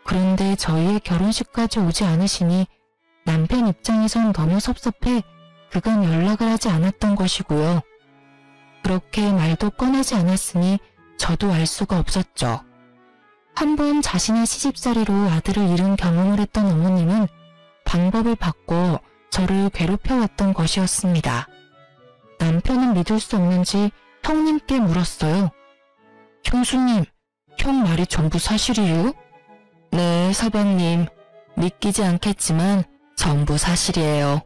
그런데 저희의 결혼식까지 오지 않으시니 남편 입장에선 너무 섭섭해 그간 연락을 하지 않았던 것이고요. 그렇게 말도 꺼내지 않았으니 저도 알 수가 없었죠. 한번 자신의 시집살이로 아들을 잃은 경험을 했던 어머님은 방법을 바꿔 저를 괴롭혀왔던 것이었습니다. 남편은 믿을 수 없는지 형님께 물었어요. 형수님, 형 말이 전부 사실이에요? 네, 서방님. 믿기지 않겠지만 전부 사실이에요.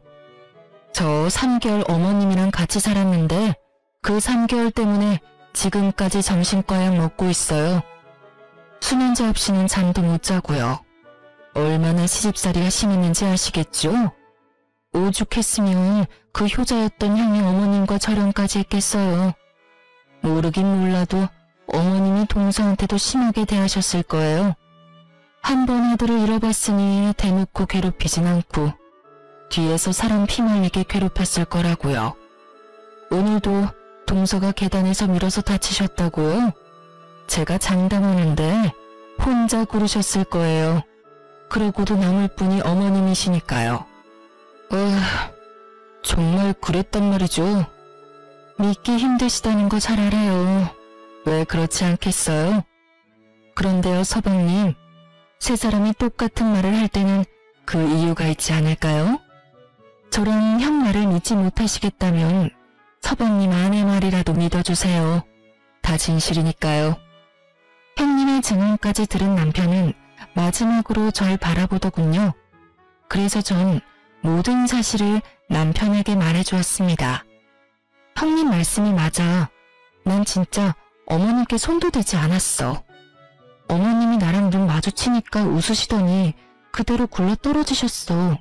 저 3개월 어머님이랑 같이 살았는데 그 3개월 때문에 지금까지 정신과 약 먹고 있어요. 수면제 없이는 잠도 못 자고요. 얼마나 시집살이가 심했는지 아시겠죠? 오죽했으면 그 효자였던 형이 어머님과 절연까지 했겠어요. 모르긴 몰라도 어머님이 동서한테도 심하게 대하셨을 거예요. 한 번 아들을 잃어봤으니 대놓고 괴롭히진 않고 뒤에서 사람 피말리게 괴롭혔을 거라고요. 오늘도 동서가 계단에서 밀어서 다치셨다고요? 제가 장담하는데 혼자 구르셨을 거예요. 그러고도 남을 분이 어머님이시니까요. 정말 그랬단 말이죠. 믿기 힘드시다는 거 잘 알아요. 왜 그렇지 않겠어요? 그런데요, 서방님. 세 사람이 똑같은 말을 할 때는 그 이유가 있지 않을까요? 저랑 형 말을 믿지 못하시겠다면 서방님 아내 말이라도 믿어주세요. 다 진실이니까요. 형님의 증언까지 들은 남편은 마지막으로 절 바라보더군요. 그래서 전 모든 사실을 남편에게 말해주었습니다. 형님 말씀이 맞아. 난 진짜 어머님께 손도 대지 않았어. 어머님이 나랑 눈 마주치니까 웃으시더니 그대로 굴러 떨어지셨어.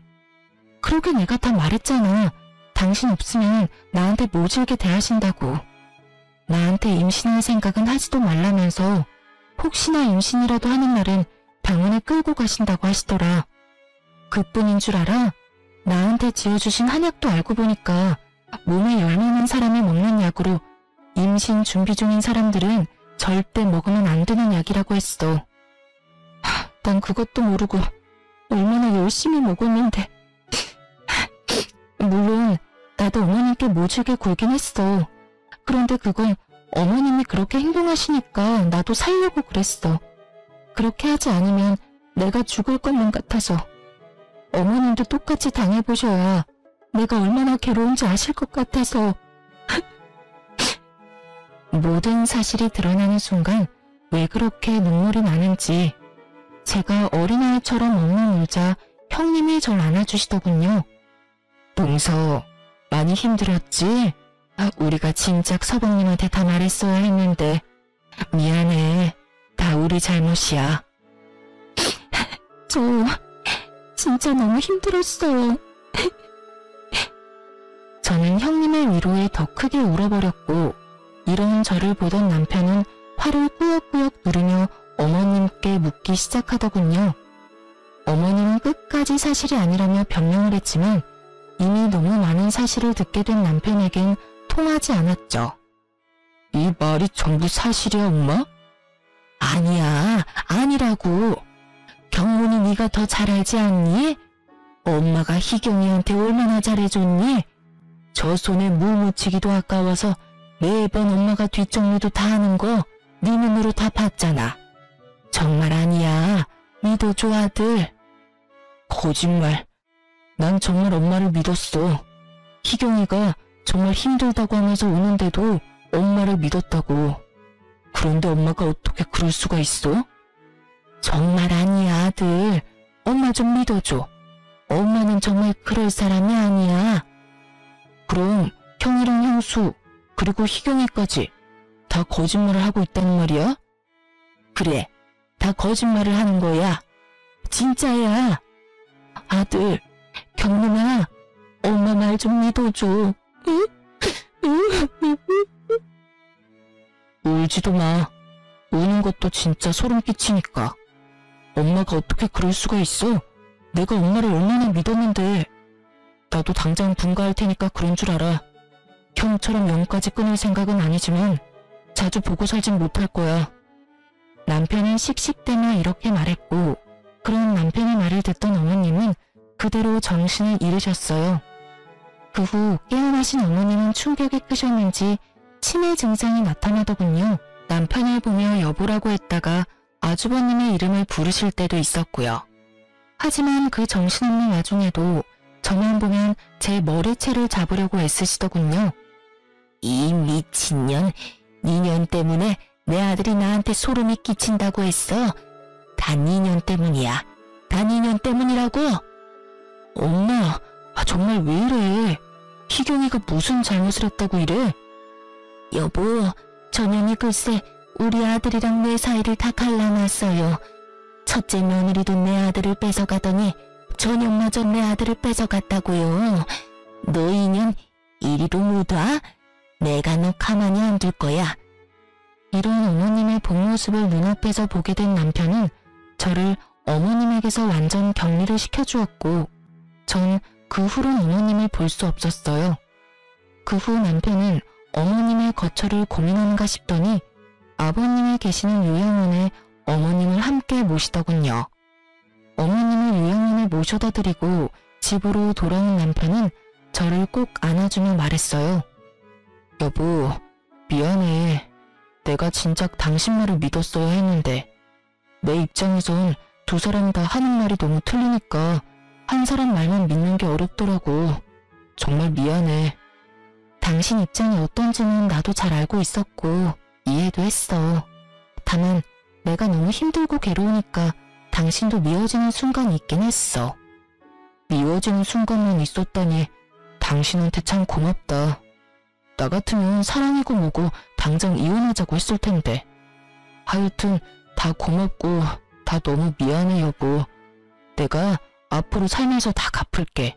그러게 내가 다 말했잖아. 당신 없으면 나한테 모질게 대하신다고. 나한테 임신할 생각은 하지도 말라면서 혹시나 임신이라도 하는 날은 병원에 끌고 가신다고 하시더라. 그뿐인 줄 알아? 나한테 지어주신 한약도 알고 보니까 몸에 열 많은 사람이 먹는 약으로 임신 준비 중인 사람들은 절대 먹으면 안 되는 약이라고 했어. 난 그것도 모르고 얼마나 열심히 먹었는데. 물론 나도 어머님께 모질게 굴긴 했어. 그런데 그건 어머님이 그렇게 행동하시니까 나도 살려고 그랬어. 그렇게 하지 않으면 내가 죽을 것만 같아서. 어머님도 똑같이 당해보셔야 내가 얼마나 괴로운지 아실 것 같아서. 모든 사실이 드러나는 순간 왜 그렇게 눈물이 나는지 제가 어린아이처럼 엉엉 울자 형님이 절 안아주시더군요. 동서, 많이 힘들었지? 우리가 진작 서방님한테 다 말했어야 했는데 미안해. 다 우리 잘못이야. 저 진짜 너무 힘들었어요. 저는 형님의 위로에 더 크게 울어버렸고 이런 저를 보던 남편은 화를 꾸역꾸역 누르며 어머님께 묻기 시작하더군요. 어머님은 끝까지 사실이 아니라며 변명을 했지만 이미 너무 많은 사실을 듣게 된 남편에겐 통하지 않았죠. 이 말이 전부 사실이야, 엄마? 아니야, 아니라고. 경문이 네가 더 잘 알지 않니? 엄마가 희경이한테 얼마나 잘해줬니? 저 손에 물 묻히기도 아까워서 매번 엄마가 뒷정리도 다 하는 거 네 눈으로 다 봤잖아. 정말 아니야. 믿어줘, 아들. 거짓말. 난 정말 엄마를 믿었어. 희경이가 정말 힘들다고 하면서 우는데도 엄마를 믿었다고. 그런데 엄마가 어떻게 그럴 수가 있어? 정말 아니야, 아들. 엄마 좀 믿어줘. 엄마는 정말 그럴 사람이 아니야. 그럼 형이랑 형수 그리고 희경이까지 다 거짓말을 하고 있다는 말이야? 그래, 다 거짓말을 하는 거야. 진짜야. 아들, 경문아, 엄마 말 좀 믿어줘. 울지도 마. 우는 것도 진짜 소름 끼치니까. 엄마가 어떻게 그럴 수가 있어? 내가 엄마를 얼마나 믿었는데. 나도 당장 분가할 테니까 그런 줄 알아. 형처럼 영까지 끊을 생각은 아니지만 자주 보고 살진 못할 거야. 남편은 씩씩대며 이렇게 말했고 그런 남편의 말을 듣던 어머님은 그대로 정신을 잃으셨어요. 그 후 깨어나신 어머님은 충격이 크셨는지 치매 증상이 나타나더군요. 남편을 보며 여보라고 했다가 아주버님의 이름을 부르실 때도 있었고요. 하지만 그 정신없는 와중에도 저만 보면 제 머리채를 잡으려고 애쓰시더군요. 이 미친년, 니년 때문에 내 아들이 나한테 소름이 끼친다고 했어. 다 니년 때문이야. 다 니년 때문이라고. 엄마, 정말 왜 이래? 희경이가 무슨 잘못을 했다고 이래? 여보, 저년이 글쎄 우리 아들이랑 내 사이를 다 갈라놨어요. 첫째 며느리도 내 아들을 뺏어가더니 저년마저 내 아들을 뺏어갔다고요. 너 이년 이리로 못 와? 내가 너 가만히 안 둘 거야. 이런 어머님의 본 모습을 눈앞에서 보게 된 남편은 저를 어머님에게서 완전 격리를 시켜주었고 전 그 후로 어머님을 볼 수 없었어요. 그 후 남편은 어머님의 거처를 고민하는가 싶더니 아버님이 계시는 요양원에 어머님을 함께 모시더군요. 어머님을 요양원에 모셔다 드리고 집으로 돌아온 남편은 저를 꼭 안아주며 말했어요. 여보, 미안해. 내가 진작 당신 말을 믿었어야 했는데 내 입장에선 두 사람 다 하는 말이 너무 틀리니까 한 사람 말만 믿는 게 어렵더라고. 정말 미안해. 당신 입장이 어떤지는 나도 잘 알고 있었고 이해도 했어. 다만 내가 너무 힘들고 괴로우니까 당신도 미워지는 순간이 있긴 했어. 미워지는 순간만 있었다니 당신한테 참 고맙다. 나 같으면 사랑이고 뭐고 당장 이혼하자고 했을 텐데. 하여튼 다 고맙고 다 너무 미안해 여보. 내가 앞으로 살면서 다 갚을게.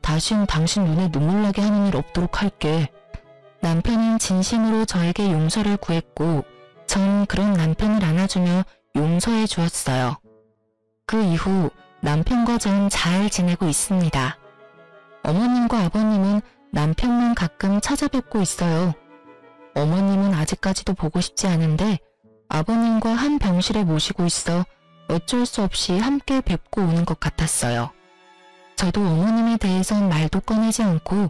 다신 당신 눈에 눈물 나게 하는 일 없도록 할게. 남편은 진심으로 저에게 용서를 구했고 전 그런 남편을 안아주며 용서해 주었어요. 그 이후 남편과 전 잘 지내고 있습니다. 어머님과 아버님은 남편만 가끔 찾아뵙고 있어요. 어머님은 아직까지도 보고 싶지 않은데 아버님과 한 병실에 모시고 있어 어쩔 수 없이 함께 뵙고 오는 것 같았어요. 저도 어머님에 대해선 말도 꺼내지 않고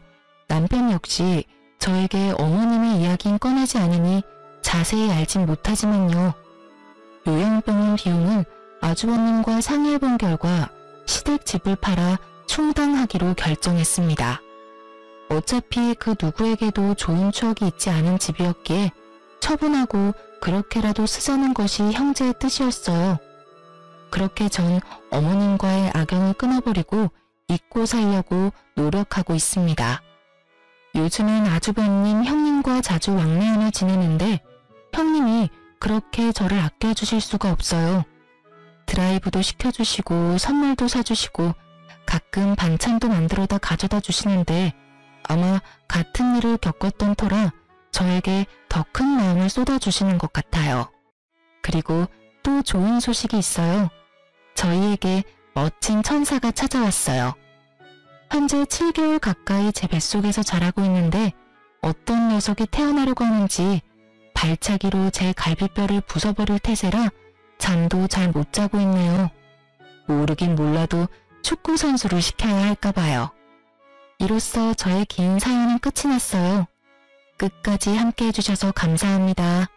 남편 역시 저에게 어머님의 이야기는 꺼내지 않으니 자세히 알진 못하지만요. 요양병원 비용은 아주버님과 상의해본 결과 시댁 집을 팔아 충당하기로 결정했습니다. 어차피 그 누구에게도 좋은 추억이 있지 않은 집이었기에 처분하고 그렇게라도 쓰자는 것이 형제의 뜻이었어요. 그렇게 전 어머님과의 악연을 끊어버리고 잊고 살려고 노력하고 있습니다. 요즘은 아주버님 형님과 자주 왕래하며 지내는데 형님이 그렇게 저를 아껴주실 수가 없어요. 드라이브도 시켜주시고 선물도 사주시고 가끔 반찬도 만들어다 가져다 주시는데 아마 같은 일을 겪었던 터라 저에게 더 큰 마음을 쏟아주시는 것 같아요. 그리고 또 좋은 소식이 있어요. 저희에게 멋진 천사가 찾아왔어요. 현재 7개월 가까이 제 뱃속에서 자라고 있는데 어떤 녀석이 태어나려고 하는지 발차기로 제 갈비뼈를 부숴버릴 태세라 잠도 잘 못 자고 있네요. 모르긴 몰라도 축구 선수를 시켜야 할까 봐요. 이로써 저의 긴 사연은 끝이 났어요. 끝까지 함께 해주셔서 감사합니다.